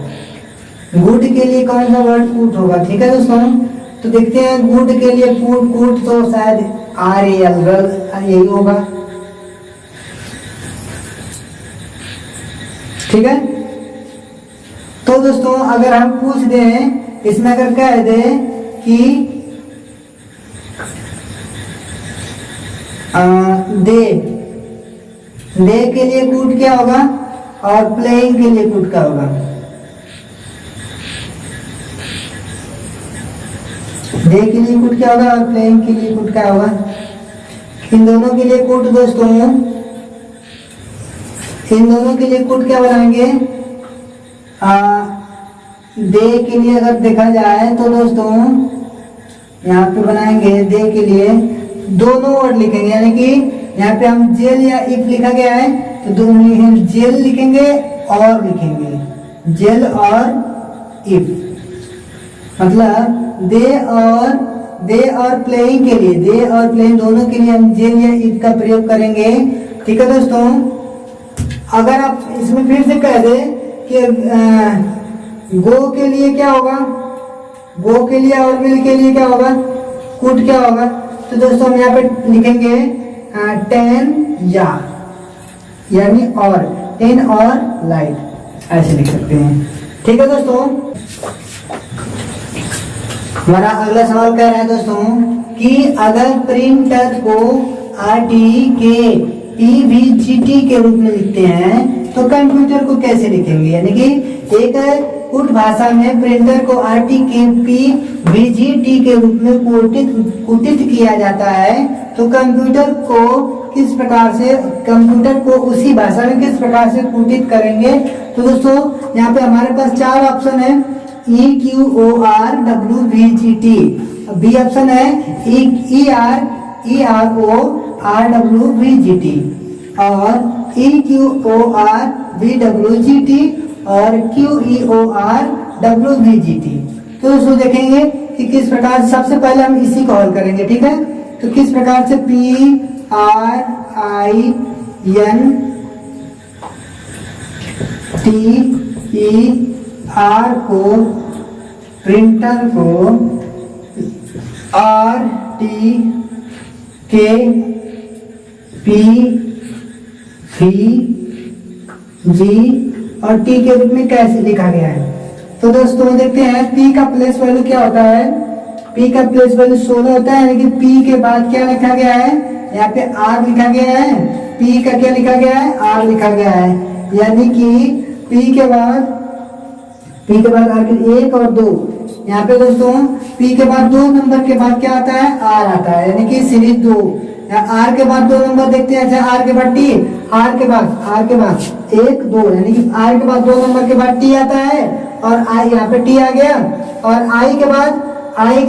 गुड के लिए कौन सा वर्ड कूट होगा, ठीक है दोस्तों। तो देखते हैं गुड के लिए कूट तो शायद RAL यही होगा, ठीक है। तो दोस्तों अगर हम पूछ दें इसमें, अगर कह दें कि दे के लिए कूट क्या होगा और प्लेइंग के लिए कूट क्या होगा। दे के लिए कूट क्या होगा और प्लेइंग के लिए कूट क्या होगा। इन दोनों के लिए कूट दोस्तों, इन दोनों के लिए कूट क्या बनाएंगे, दे के लिए अगर देखा जाए तो दोस्तों यहाँ पे बनाएंगे दे के लिए दोनों वर्ड लिखेंगे, यानी कि यहाँ पे हम जेल या इफ लिखा गया है तो दोनों लिखेंगे, जेल लिखेंगे और लिखेंगे जेल और इफ, मतलब दे और प्लेइंग के लिए, दे और प्लेइंग दोनों के लिए हम जेल या इफ का प्रयोग करेंगे, ठीक है दोस्तों। अगर आप इसमें फिर से कह दे कि गो के लिए क्या होगा, गो के लिए और विल के लिए क्या होगा, कूट क्या होगा, तो दोस्तों हम यहाँ पे लिखेंगे 10 या, यानी और 10 और लाइट, ऐसे लिख सकते हैं, ठीक है दोस्तों। हमारा अगला सवाल कह रहा है दोस्तों कि अगर प्रिंटर को RTKPVGT के रूप में लिखते हैं तो कंप्यूटर को कैसे लिखेंगे, यानी कि एक कूट भाषा में प्रिंटर को RTKPVGT के रूप में कूटित किया जाता है, तो कंप्यूटर को किस प्रकार से कंप्यूटर को उसी भाषा में किस प्रकार से कुटित करेंगे। तो दोस्तों यहाँ पे हमारे पास 4 ऑप्शन है, EQORWVGT, बी ऑप्शन है ERORWVGT और EQORVWGT और QEORWVGT। तो दोस्तों देखेंगे कि किस प्रकार, सबसे पहले हम इसी को हल करेंगे, ठीक है। तो किस प्रकार से PRINTER को प्रिंटर को RTKPVG और T के रूप में कैसे लिखा गया है। तो दोस्तों देखते हैं P का प्लेस वैल्यू क्या होता है। P का प्लेस वैल्यू 16 होता है, यानी कि P के बाद क्या लिखा गया है, यहाँ पे R लिखा गया है। P का क्या लिखा गया है, R लिखा गया है, यानी कि P के बाद R के 1 और 2। यहाँ पे दोस्तों P के बाद 2 नंबर के बाद क्या आता है, R आता है, यानी कि सीरीज 2। R के बाद 2 नंबर देखते हैं, अच्छा R के बाद T, R के बाद 1 2, यानी कि R के बाद 2 नंबर के बाद T आता है और I यहाँ पे T आ गया, और I के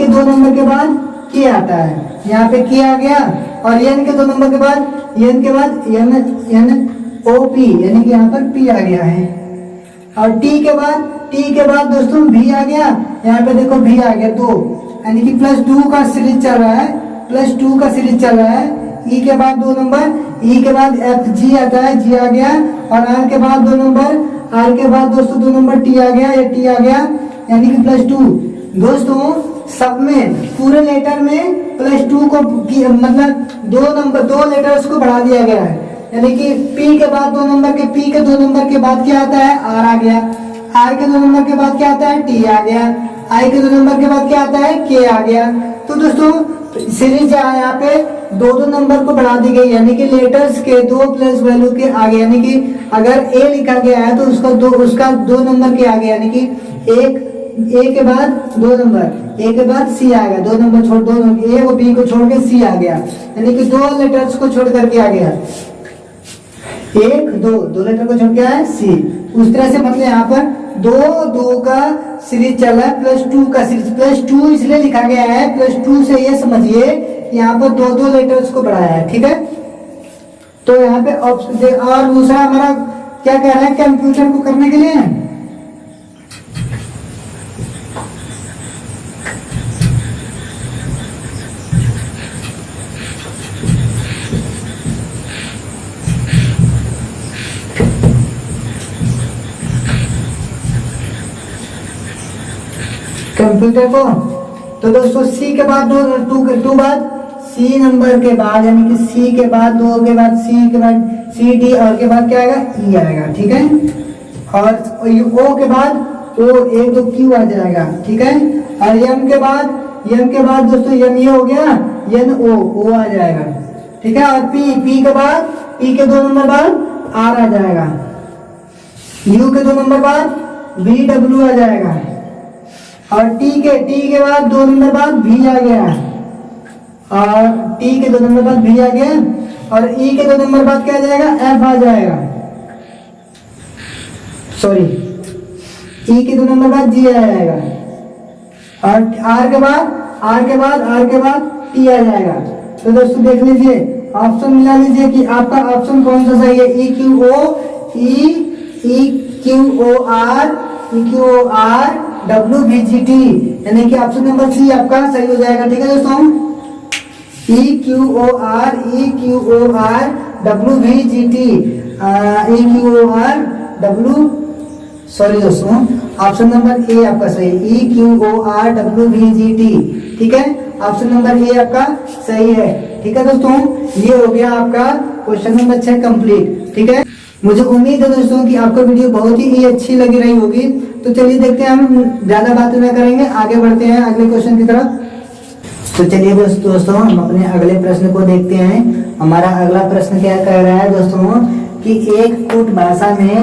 2 नंबर के बाद K आता है, यहाँ पे K आ गया, और N के 2 नंबर के बाद NOP, यानी कि यहाँ पर P आ गया है, और T के बाद दोस्तों V आ गया, यहाँ पे देखो V आ गया 2, यानी कि +2 का सीरीज चल रहा है, E के बाद 2 नंबर, E के बाद FG आता है, G आ गया, और R के बाद 2 नंबर, R के बाद दोस्तों 2 नंबर T आ गया, ये T आ गया, यानी कि +2। दोस्तों सब में पूरे लेटर में +2 को मतलब 2 लेटर्स को बढ़ा दिया गया है, यानी कि P के बाद 2 नंबर के दो नंबर के बाद क्या आता है, R आ गया, R के 2 नंबर के बाद क्या आता है, T आ गया, I के 2 नंबर के बाद क्या आता है, K आ गया। तो दोस्तों सीरीज यहाँ पे 2 नंबर को बढ़ा दी गई, यानी कि लेटर्स के 2 प्लस वैल्यू के आगे, यानी कि अगर A लिखा गया है तो उसका 2 नंबर के आगे, यानी कि A के बाद 2 नंबर, A के बाद C आ गया, 2 नंबर छोड़, 2 A और B को छोड़ के C आ गया, यानी कि 2 लेटर्स को छोड़ करके आ गया, 2 लेटर को छोड़ के आया C। उस तरह से मतलब यहाँ पर 2 का सीरीज चल रहा है, +2 का सीरीज, +2 इसलिए लिखा गया है, +2 से ये समझिए यहाँ पर 2 लेटर्स को बढ़ाया है, ठीक है। तो यहाँ पे ऑप्शन, और दूसरा हमारा क्या कह रहा है, कंप्यूटर को करने के लिए कंप्यूटर को। तो दोस्तों C के बाद 2 बाद C नंबर के बाद, यानी कि C के बाद 2 के बाद C के बाद C D और के बाद क्या आएगा, E आएगा, ठीक है। और O के बाद O 1 2 Q आ जाएगा, ठीक है। और M के बाद दोस्तों M ये हो गया, N O आ जाएगा, ठीक है। और P के बाद P के 2 नंबर बाद R आ जाएगा, U के 2 नंबर बाद V W आ जाएगा, और T के बाद 2 नंबर बाद V आ गया, और T के 2 नंबर बाद V आ गया, और E के 2 नंबर बाद क्या आ जाएगा, F आ जाएगा, सॉरी E के 2 नंबर बाद G आ जाएगा, और R के बाद T आ जाएगा। तो दोस्तों देख लीजिए, ऑप्शन मिला लीजिए कि आपका ऑप्शन कौन सा सही है, EQORWVGT, यानी कि ऑप्शन नंबर C आपका सही हो जाएगा, ठीक है दोस्तों। EQORWVGT, सॉरी दोस्तों, ऑप्शन नंबर A आपका सही है, EQORWVGT, ठीक है। ऑप्शन नंबर A आपका सही है, ठीक है दोस्तों। ये हो गया आपका क्वेश्चन नंबर 6 कंप्लीट, ठीक है। मुझे उम्मीद है दोस्तों कि आपको वीडियो बहुत ही अच्छी लगी रही होगी। तो चलिए देखते हैं, हम ज्यादा बातें ना करेंगे, आगे बढ़ते हैं अगले क्वेश्चन की तरफ। तो चलिए दोस्तों हम अपने अगले प्रश्न को देखते हैं। हमारा अगला प्रश्न क्या कह रहा है दोस्तों कि एक कुट भाषा में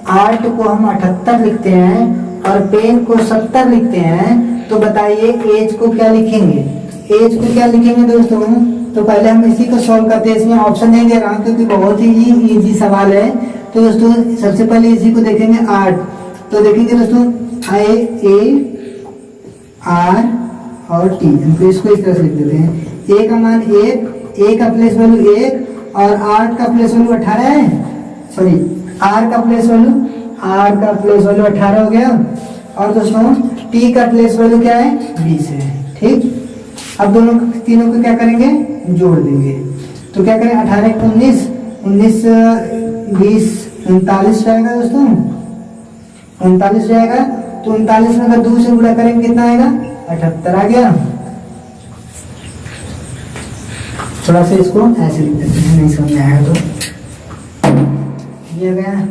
8 को हम 78 लिखते हैं और पेन को 70 लिखते हैं, तो बताइए एज को क्या लिखेंगे। एज को क्या लिखेंगे दोस्तों, तो पहले हम इसी को सॉल्व करते हैं। इसमें ऑप्शन नहीं दे रहा हूँ क्योंकि बहुत ही इजी सवाल है। तो दोस्तों सबसे पहले इसी को देखेंगे 8। तो देखेंगे दोस्तों आई ए आर और टी, हमको इसको इस तरह से लिख देते हैं। ए का मान 1, ए का प्लेस वैल्यू 1 और 8 का प्लेस वैल्यू 18 है। सॉरी, आर का प्लेस वैल्यू 18 हो गया। और दोस्तों टी का प्लेस वैल्यू क्या है 20 है। ठीक, अब दोनों तीनों को क्या करेंगे जोड़ देंगे। तो क्या करें 18 19 19 20 39 जाएगा दोस्तों, 39 जाएगा। तो 39 में अगर 2 से गुणा करेंगे कितना आएगा 78 आ गया। थोड़ा सा इसको ऐसे लिख देते हैं, नहीं समझ में आया तो ये गया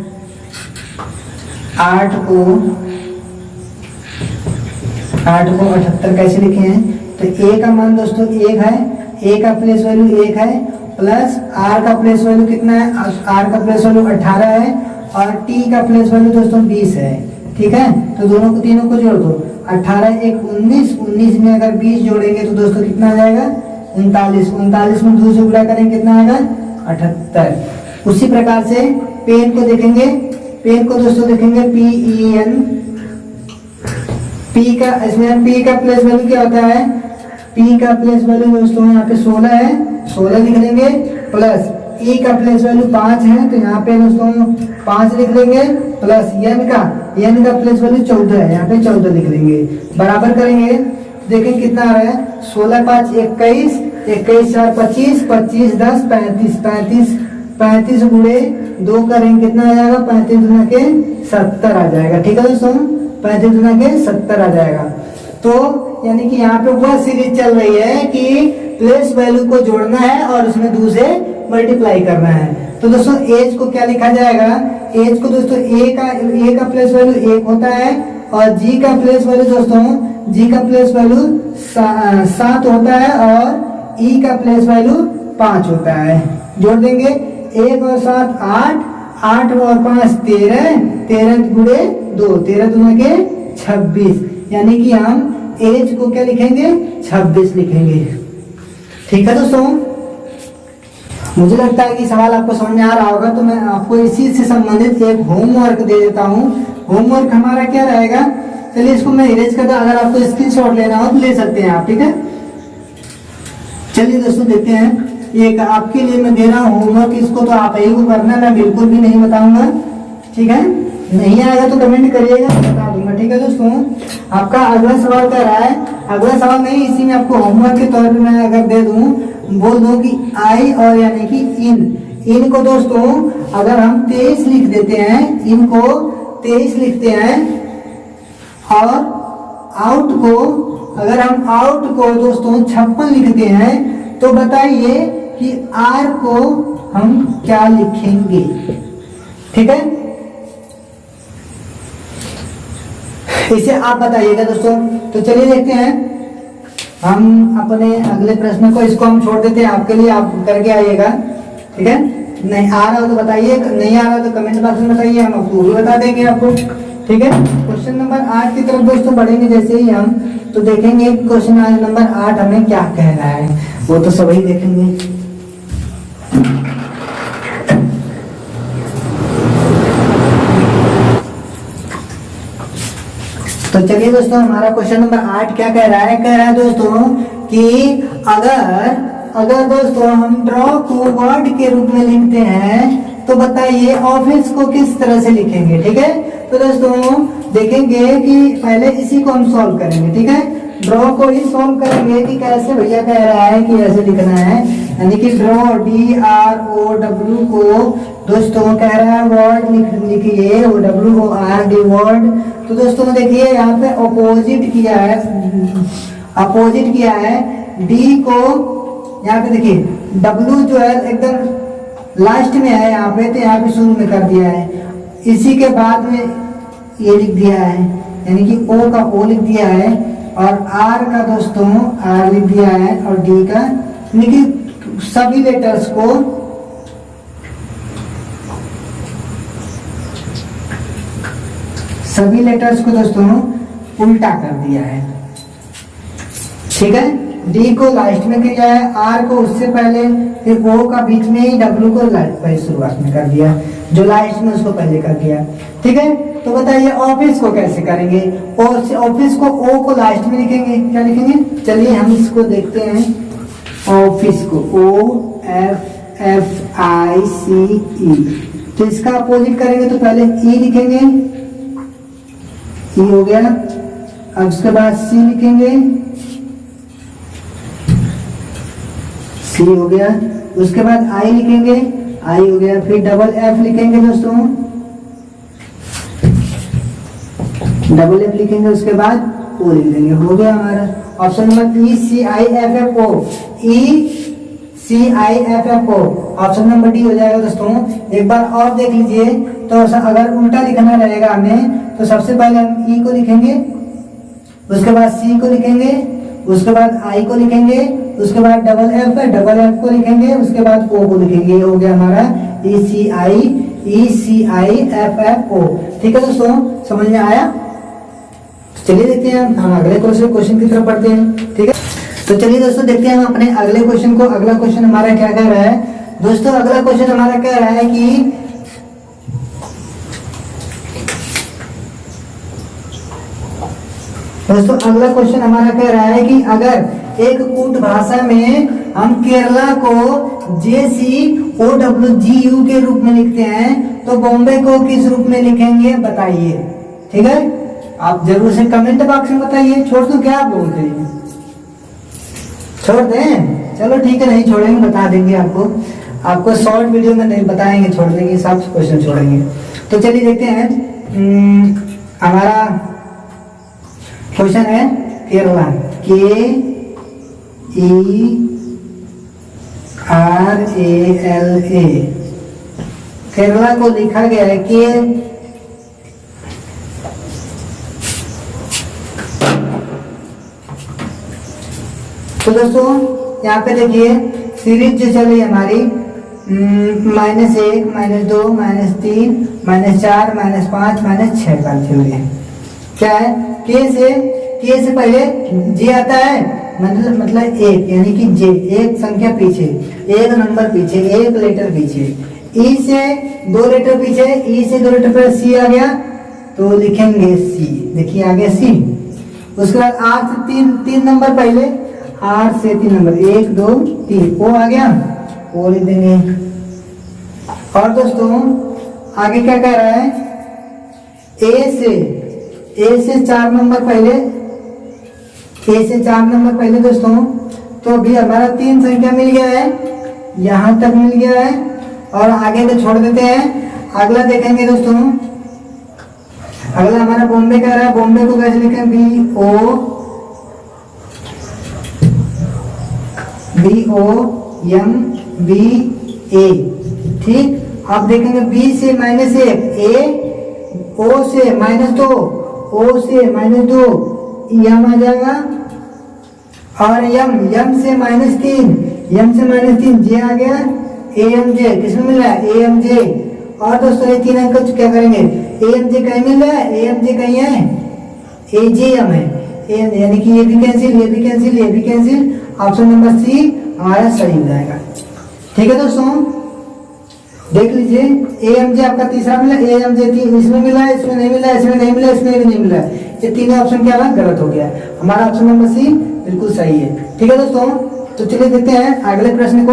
8 को 78 कैसे लिखे हैं। तो ए का मान दोस्तों 1 है, ए का प्लेस वैल्यू 1 है, प्लस आर का प्लेस वैल्यू कितना है, आर का प्लेस वैल्यू 18 है और टी का प्लेस वैल्यू दोस्तों 20 है। ठीक है, तो दोनों को तीनों को जोड़ दो। 18 1 19, 19 में अगर 20 जोड़ेंगे तो दोस्तों कितना आ जाएगा 39, 39 में 2 से गुणा करेंगे कितना आएगा 78। उसी प्रकार से पेन को देखेंगे, पेन को दोस्तों देखेंगे PEN, पी का इसमें पी का प्लेस वैल्यू क्या होता है, पी का प्लेस वैल्यू दोस्तों यहाँ पे 16 है, 16 लिख लेंगे। प्लस ई का प्लेस वैल्यू 5 है, तो यहाँ पे दोस्तों 5 लिख लेंगे। प्लस एन का प्लेस वैल्यू 14 है, यहाँ पे 14 लिख लेंगे। बराबर करेंगे देखें कितना आ रहा है 16 5 21, 21 4 25, 25 10 35, 35 गुणे 2 करेंगे कितना आ जाएगा 35 गुना के 70 आ जाएगा। ठीक है दोस्तों, 35 गुना के 70 आ जाएगा। तो यानी कि यहाँ पे वह सीरीज चल रही है कि प्लेस वैल्यू को जोड़ना है और उसमें 2 से मल्टीप्लाई करना है। तो दोस्तों एज को क्या लिखा जाएगा, एज को दोस्तों ए का प्लेस वैल्यू 1 होता है और जी का प्लेस वैल्यू दोस्तों जी का प्लेस वैल्यू 7 होता है और ई का प्लेस वैल्यू 5 होता है। जोड़ देंगे 1 और 7 8, 8 और 5 13, 13 गुणे 2, 13 दूना के 26, यानी कि हम एज को क्या लिखेंगे 26 लिखेंगे। ठीक है दोस्तों, मुझे लगता है कि सवाल आपको समझ में आ रहा होगा। तो मैं आपको इसी से संबंधित एक होमवर्क दे देता हूँ। होमवर्क हमारा क्या रहेगा, चलिए इसको मैं इरेज करता, अगर आपको स्क्रीनशॉट लेना हो तो ले सकते हैं आप। ठीक है, चलिए दोस्तों देखते हैं। ये आपके लिए मैं दे रहा हूँ होमवर्क, इसको तो आप ही को करना, मैं बिल्कुल भी नहीं बताऊंगा। ठीक है, नहीं आएगा तो कमेंट करिएगा, बता दूंगा। ठीक है दोस्तों, आपका अगला सवाल क्या रहा है, अगला सवाल नहीं, इसी में आपको होमवर्क के तौर पे मैं अगर दे दूं, बोल दूं कि आई और यानी कि इन को दोस्तों अगर हम 23 लिख देते हैं, इनको 23 लिखते हैं और आउट को अगर हम आउट को दोस्तों 56 लिखते हैं, तो बताइए कि आर को हम क्या लिखेंगे। ठीक है, इसे आप बताइएगा दोस्तों। तो चलिए देखते हैं हम अपने अगले प्रश्न को, इसको हम छोड़ देते हैं आपके लिए, आप करके आइएगा। ठीक है, नहीं आ रहा हो तो बताइए, नहीं आ रहा तो कमेंट बॉक्स में बताइए, हम आपको भी बता देंगे आपको। ठीक है, क्वेश्चन नंबर 8 की तरफ दोस्तों बढ़ेंगे जैसे ही हम, तो देखेंगे क्वेश्चन नंबर 8 हमें क्या कह रहा है, वो तो सभी देखेंगे। तो चलिए दोस्तों, हमारा क्वेश्चन नंबर 8 क्या कह रहा है दोस्तों कि अगर दोस्तों हम ड्रॉ को वर्ड के रूप में लिखते हैं तो बताइए ऑफिस को किस तरह से लिखेंगे। ठीक है, तो दोस्तों देखेंगे कि पहले इसी को हम सॉल्व करेंगे। ठीक है, ड्रॉ को ही सॉल्व करेंगे कि कैसे भैया कह रहा है कि ऐसे लिखना है, यानी कि ड्रॉ DROW को दोस्तों कह रहा है वर्ड लिखिए, WORD वर्ड। तो दोस्तों देखिए यहाँ पे अपोजिट किया है डी को, यहाँ पे देखिए W जो है एकदम लास्ट में है यहाँ पे, तो यहाँ पे शुरू में कर दिया है, इसी के बाद में ये लिख दिया है, यानी कि O का O लिख दिया है और R का दोस्तों R लिख दिया है और D का, यानी कि सभी लेटर्स को दोस्तों उल्टा कर दिया है। ठीक है, डी को लास्ट में किया है, आर को उससे पहले, फिर ओ का बीच में ही, डब्ल्यू को पहले शुरुआत में कर दिया, जो लास्ट में उसको पहले कर दिया। ठीक है, तो बताइए ऑफिस को कैसे करेंगे? और ऑफिस को ओ को लास्ट में लिखेंगे, क्या लिखेंगे? चलिए हम इसको देखते हैं। ऑफिस को ओ एफ एफ आई सी ई, तो इसका अपोजिट करेंगे तो पहले ई लिखेंगे, ई हो गया। अब उसके बाद सी लिखेंगे, सी हो गया। उसके बाद आई लिखेंगे, आई हो गया। फिर डबल एफ लिखेंगे दोस्तों, डबल एफ लिखेंगे, उसके बाद ओ लिख देंगे, हो गया हमारा option number E C I F F O, E C I F F O, option number D हो जाएगा दोस्तों। एक बार और देख लीजिए, तो अगर उल्टा लिखना रहेगा हमें तो सबसे पहले हम ई को लिखेंगे, उसके बाद सी को लिखेंगे, उसके बाद आई को लिखेंगे, उसके बाद डबल एफ को लिखेंगे, उसके बाद ओ को लिखेंगे। ये हो गया हमारा ई सी आई एफ एफ ओ। ठीक है दोस्तों, समझ में आया? चलिए देखते हैं हम अगले क्वेश्चन की तरफ बढ़ते हैं। ठीक है, तो चलिए दोस्तों देखते हैं हम अपने अगले क्वेश्चन को। अगला क्वेश्चन हमारा क्या कह रहा है दोस्तों? अगला क्वेश्चन हमारा कह रहा है कि दोस्तों अगला क्वेश्चन हमारा कह रहा है कि अगर एक कूट भाषा में हम केरला को JCOWGU के रूप में लिखते हैं तो बॉम्बे को किस रूप में लिखेंगे बताइए। ठीक है, आप जरूर से कमेंट बॉक्स में बताइए। छोड़ दूं क्या आप बोलते हैं? छोड़ दें? चलो ठीक है, नहीं छोड़ेंगे, बता देंगे आपको शॉर्ट वीडियो में नहीं बताएंगे, छोड़ देंगे, सब क्वेश्चन छोड़ेंगे। तो चलिए देखते हैं, हमारा क्वेश्चन है केरला, KERALA, केरला को लिखा गया है के तो दोस्तों यहाँ पे देखिए सीरीज जो चली हमारी -1, -2, -3, -4, -5, -6 का चल रही है। क्या है? के से पहले जे आता है, मतलब एक, यानी कि जे, एक संख्या पीछे, एक नंबर पीछे, एक लेटर पीछे। ई से 2 लेटर पीछे, ई से 2 लेटर पर सी आ गया तो लिखेंगे सी। देखिए आ गया सी। उसके बाद आर से 3 नंबर पहले, आर से 3 नंबर, 1 2 3, ओ आ गया, ओ लिख देंगे। और दोस्तों आगे क्या कह रहा है? ए से 4 नंबर पहले, ए से 4 नंबर पहले दोस्तों, तो अभी हमारा 3 संख्या मिल गया है, यहां तक मिल गया है, और आगे तो छोड़ देते हैं। अगला देखेंगे दोस्तों, अगला हमारा बॉम्बे कह रहा है। बॉम्बे को कैसे लिखें? BOMBA। ठीक, अब देखेंगे बी से -1, ए, ओ से -2, ओ से -2, यम आ जाएगा, और यम से -3, जे आ गया, AMJ, किसमें मिल रहा है? AMJ। और दोस्तों ये 3 अंक क्या करेंगे? AMJ कहीं मिल रहा है, AMJ कहीं है, AJM है, यानी कि ये भी कैंसिल, ये भी कैंसिल, ये भी कैंसिल। ऑप्शन नंबर सी हमारा सही हो जाएगा। ठीक है दोस्तों, देख लीजिए AMJ आपका तीसरा मिला, AMJ इसमें मिला है, इसमें नहीं मिला, इसमें नहीं मिला, इसमें भी नहीं मिला। ये तीनों ऑप्शन क्या है? गलत हो गया। हमारा ऑप्शन नंबर सी बिल्कुल सही है। ठीक है दोस्तों, तो चलिए देखते हैं अगले प्रश्न को।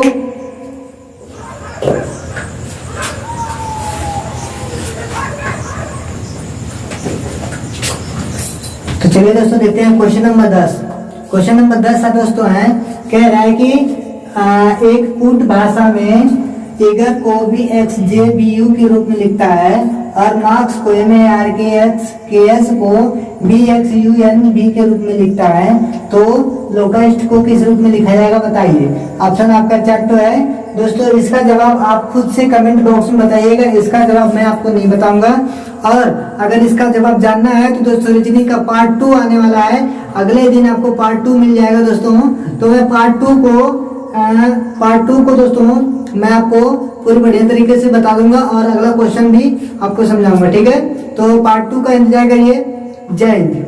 तो चलिए दोस्तों देखते हैं क्वेश्चन नंबर 10। क्वेश्चन नंबर 10 का दोस्तों है, कह रहा है कि एक कूट भाषा में फिगर को BXJBU के रूप में लिखता है और मार्क्स को MARKS को BXUNB के रूप में लिखता है, तो लोकेस्ट को किस रूप में लिखा जाएगा बताइए। ऑप्शन आपका चार्ट तो है दोस्तों, इसका जवाब आप खुद से कमेंट बॉक्स में बताइएगा, इसका जवाब मैं आपको नहीं बताऊंगा। और अगर इसका जवाब जानना है तो दोस्तों रीजनिंग का पार्ट 2 आने वाला है, अगले दिन आपको पार्ट 2 मिल जाएगा दोस्तों। तो मैं पार्ट 2 को दोस्तों मैं आपको पूरी बढ़िया तरीके से बता दूंगा और अगला क्वेश्चन भी आपको समझाऊंगा। ठीक है, तो पार्ट 2 का इंतजार करिए। जय हिंद।